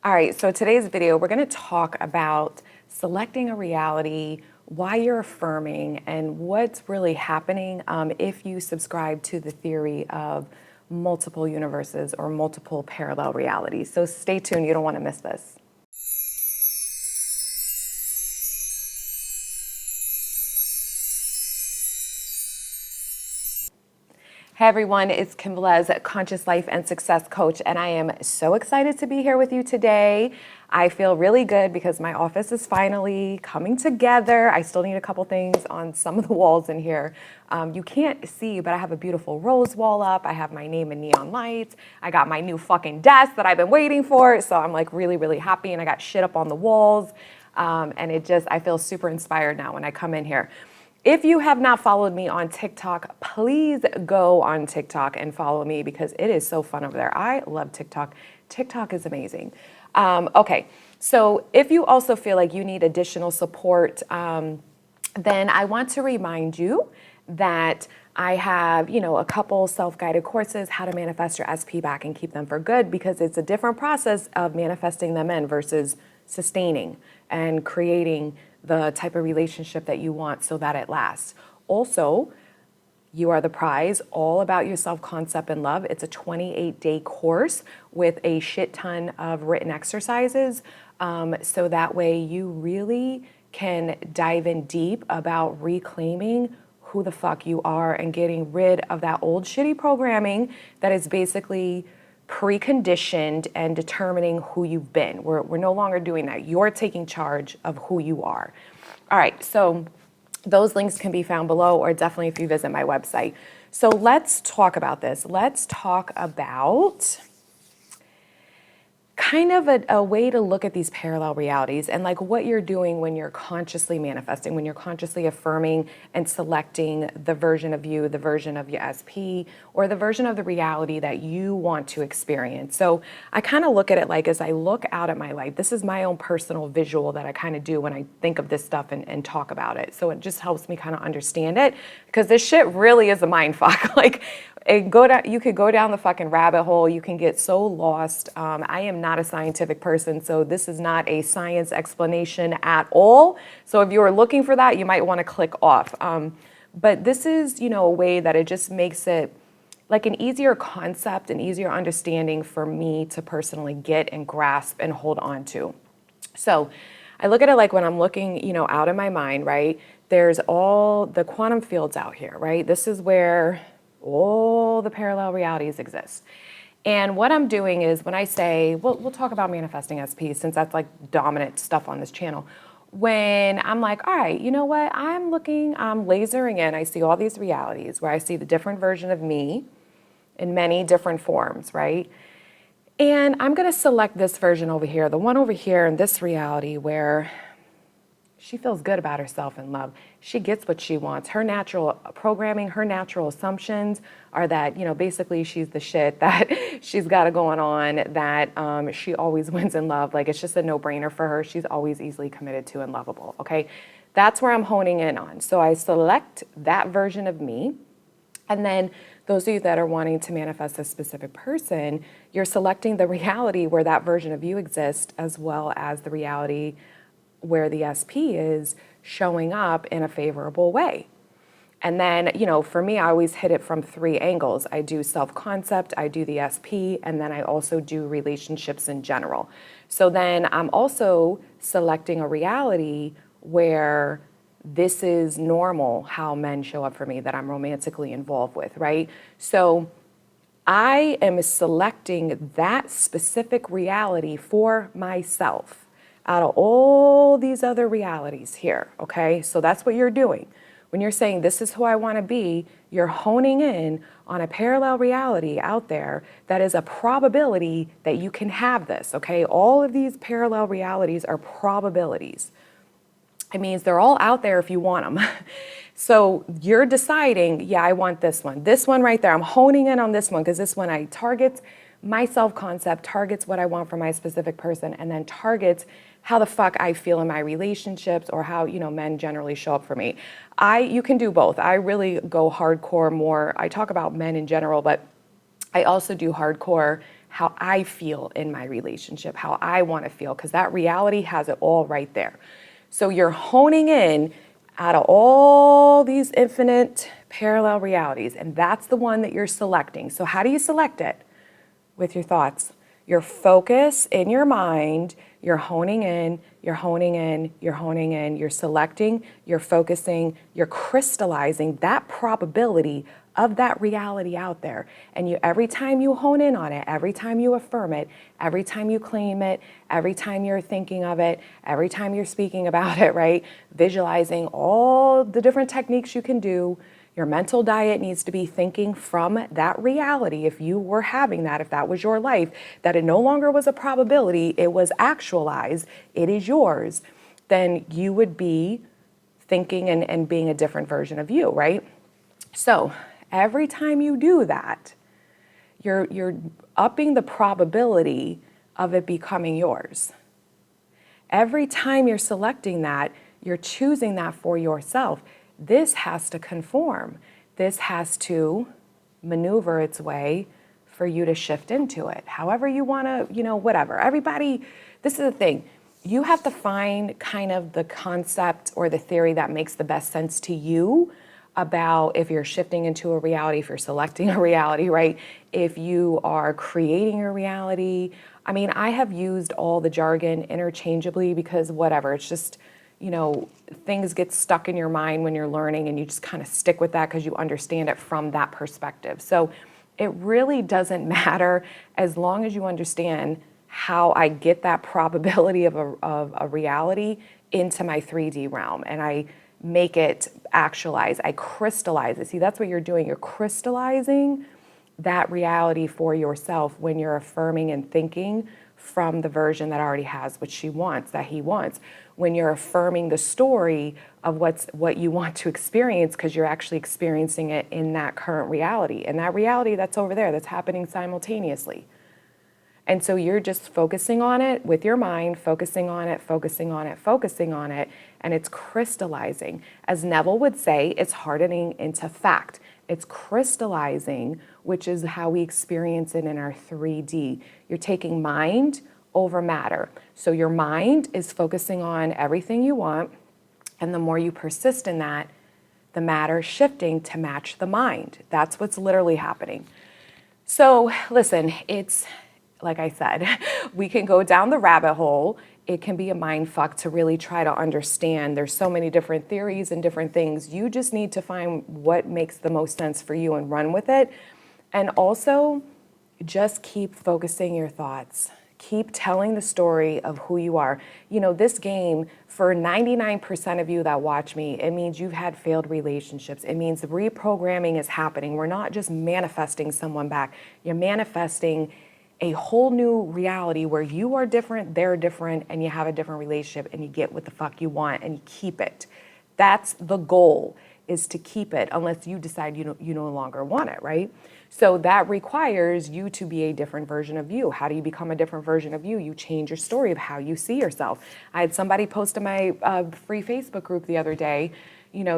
All right, so today's video, we're gonna talk about selecting a reality, why you're affirming, and what's really happening if you subscribe to the theory of multiple universes or multiple parallel realities. So stay tuned, you don't wanna miss this. Hey everyone, it's Kim Velez, Conscious Life and Success Coach, and I am so excited to be here with you today. I feel really good because my office is finally coming together. I still need a couple things on some of the walls in here. You can't see, but I have a beautiful rose wall up. I have my name in neon lights. I got my new fucking desk that I've been waiting for, so I'm like really happy, and I got shit up on the walls, and I feel super inspired now when I come in here. If you have not followed me on TikTok, please go on TikTok and follow me because it is so fun over there. I love TikTok. TikTok is amazing. Okay, so if you also feel like you need additional support, then I want to remind you that I have, a couple self-guided courses, how to manifest your SP back and keep them for good, because it's a different process of manifesting them in versus sustaining and creating the type of relationship that you want so that it lasts. Also, You Are the Prize, all about your self-concept and love. It's a 28-day course with a shit ton of written exercises. So that way you really can dive in deep about reclaiming who the fuck you are and getting rid of that old shitty programming that is basically preconditioned and determining who you've been. We're no longer doing that. You're taking charge of who you are. All right, so those links can be found below, or definitely if you visit my website. So let's talk about this. Let's talk about kind of a way to look at these parallel realities and like what you're doing when you're consciously manifesting, when you're consciously affirming and selecting the version of you, the version of your SP, or the version of the reality that you want to experience. So I kind of look at it like, as I look out at my life, this is my own personal visual that I kind of do when I think of this stuff and talk about it. So it just helps me kind of understand it, because this shit really is a mind fuck. Like, you could go down the fucking rabbit hole. You can get so lost. I am not a scientific person, so this is not a science explanation at all. So if you are looking for that, you might want to click off. But this is, a way that it just makes it like an easier concept, an easier understanding for me to personally get and grasp and hold on to. So I look at it like when I'm looking, out in my mind, right? There's all the quantum fields out here, right? This is where all the parallel realities exist. And what I'm doing is when I say, we'll talk about manifesting SP since that's like dominant stuff on this channel. When I'm like, all right, you know what? I'm lasering in, I see all these realities where I see the different version of me in many different forms, right? And I'm gonna select this version over here, the one over here in this reality where she feels good about herself and love. She gets what she wants. Her natural programming, her natural assumptions are that, basically she's the shit, that she's got it going on, that she always wins in love. Like, it's just a no-brainer for her. She's always easily committed to and lovable, okay? That's where I'm honing in on. So I select that version of me. And then those of you that are wanting to manifest a specific person, you're selecting the reality where that version of you exists, as well as the reality where the SP is showing up in a favorable way. And then, for me, I always hit it from three angles. I do self-concept, I do the SP, and then I also do relationships in general. So then I'm also selecting a reality where this is normal, how men show up for me, that I'm romantically involved with, right? So I am selecting that specific reality for myself out of all these other realities here, okay? So that's what you're doing. When you're saying, this is who I want to be, you're honing in on a parallel reality out there that is a probability that you can have this, okay? All of these parallel realities are probabilities. It means they're all out there if you want them. So you're deciding, yeah, I want this one. This one right there, I'm honing in on this one because this one I targets my self-concept, targets what I want from my specific person, and then targets how the fuck I feel in my relationships, or how, men generally show up for me. You can do both. I really go hardcore more. I talk about men in general, but I also do hardcore how I feel in my relationship, how I want to feel, because that reality has it all right there. So you're honing in out of all these infinite parallel realities, and that's the one that you're selecting. So how do you select it? With your thoughts. Your focus in your mind, you're honing in, you're honing in, you're honing in, you're selecting, you're focusing, you're crystallizing that probability of that reality out there. And you, every time you hone in on it, every time you affirm it, every time you claim it, every time you're thinking of it, every time you're speaking about it, right? Visualizing all the different techniques you can do. Your mental diet needs to be thinking from that reality. If you were having that, if that was your life, that it no longer was a probability, it was actualized, it is yours, then you would be thinking and being a different version of you, right? So every time you do that, you're upping the probability of it becoming yours. Every time you're selecting that, you're choosing that for yourself. This has to conform. This has to maneuver its way for you to shift into it. However you want to, whatever. Everybody, this is the thing. You have to find kind of the concept or the theory that makes the best sense to you about if you're shifting into a reality, if you're selecting a reality, right? If you are creating a reality. I mean, I have used all the jargon interchangeably because whatever, it's just, things get stuck in your mind when you're learning and you just kind of stick with that because you understand it from that perspective. So it really doesn't matter as long as you understand how I get that probability of a reality into my 3D realm and I make it actualize, I crystallize it. See, that's what you're doing. You're crystallizing that reality for yourself when you're affirming and thinking from the version that already has what she wants, that he wants. When you're affirming the story of what you want to experience because you're actually experiencing it in that current reality. And that reality that's over there, that's happening simultaneously. And so you're just focusing on it with your mind, focusing on it, focusing on it, focusing on it, and it's crystallizing. As Neville would say, it's hardening into fact. It's crystallizing, which is how we experience it in our 3D. You're taking mind over matter. So your mind is focusing on everything you want, and the more you persist in that, the matter is shifting to match the mind. That's what's literally happening. So listen, it's, like I said, we can go down the rabbit hole. It can be a mind fuck to really try to understand. There's so many different theories and different things. You just need to find what makes the most sense for you and run with it. And also, just keep focusing your thoughts. Keep telling the story of who you are. This game, for 99% of you that watch me, it means you've had failed relationships. It means reprogramming is happening. We're not just manifesting someone back. You're manifesting a whole new reality where you are different, they're different, and you have a different relationship and you get what the fuck you want and you keep it. That's the goal, is to keep it unless you decide you no longer want it, right? So that requires you to be a different version of you. How do you become a different version of you? You change your story of how you see yourself. I had somebody post in my free Facebook group the other day,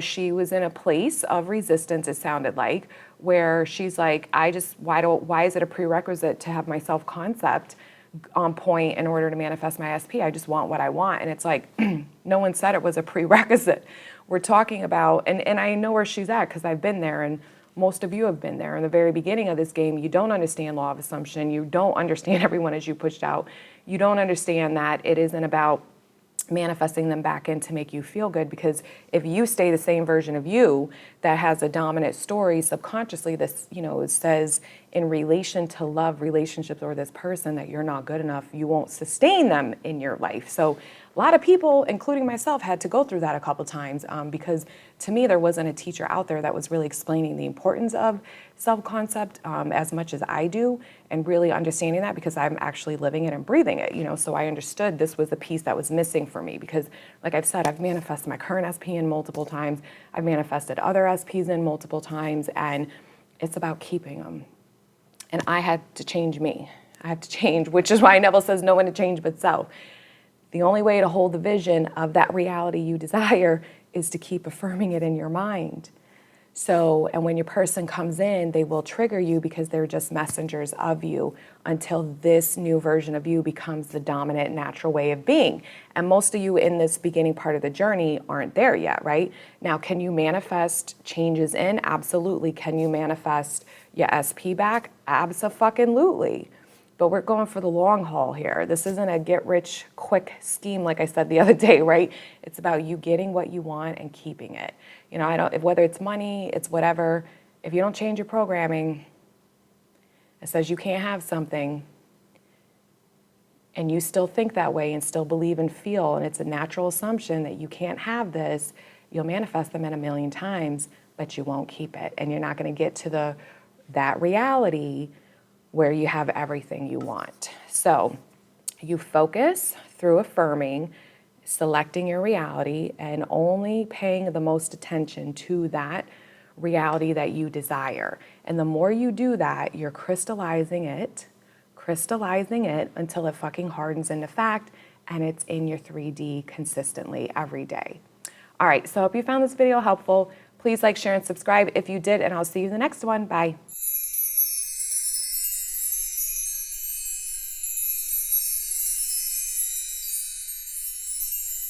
she was in a place of resistance, it sounded like, where she's like, why is it a prerequisite to have my self-concept on point in order to manifest my SP? I just want what I want. And it's like, no one said it was a prerequisite. We're talking about, and I know where she's at because I've been there, and most of you have been there. In the very beginning of this game, you don't understand law of assumption. You don't understand everyone as you pushed out. You don't understand that it isn't about manifesting them back in to make you feel good, because if you stay the same version of you that has a dominant story subconsciously, this, it says in relation to love, relationships, or this person that you're not good enough, you won't sustain them in your life. So a lot of people, including myself, had to go through that a couple times because to me, there wasn't a teacher out there that was really explaining the importance of self-concept as much as I do, and really understanding that because I'm actually living it and breathing it, so I understood this was the piece that was missing for me because, like I've said, I've manifested my current SP in multiple times, I've manifested other SPs in multiple times, and it's about keeping them. And I had to change me. I have to change, which is why Neville says no one to change but self. The only way to hold the vision of that reality you desire is to keep affirming it in your mind. So, and when your person comes in, they will trigger you because they're just messengers of you until this new version of you becomes the dominant natural way of being. And most of you in this beginning part of the journey aren't there yet, right? Now, can you manifest changes in? Absolutely. Can you manifest your SP back? Abso-fucking-lutely. But we're going for the long haul here. This isn't a get rich quick scheme like I said the other day, right? It's about you getting what you want and keeping it. You know, whether it's money, it's whatever, if you don't change your programming, it says you can't have something and you still think that way and still believe and feel, and it's a natural assumption that you can't have this, you'll manifest them in a million times, but you won't keep it. And you're not going to get to that reality where you have everything you want. So you focus through affirming, selecting your reality, and only paying the most attention to that reality that you desire. And the more you do that, you're crystallizing it until it fucking hardens into fact, and it's in your 3D consistently every day. All right, so I hope you found this video helpful. Please like, share, and subscribe if you did, and I'll see you in the next one. Bye.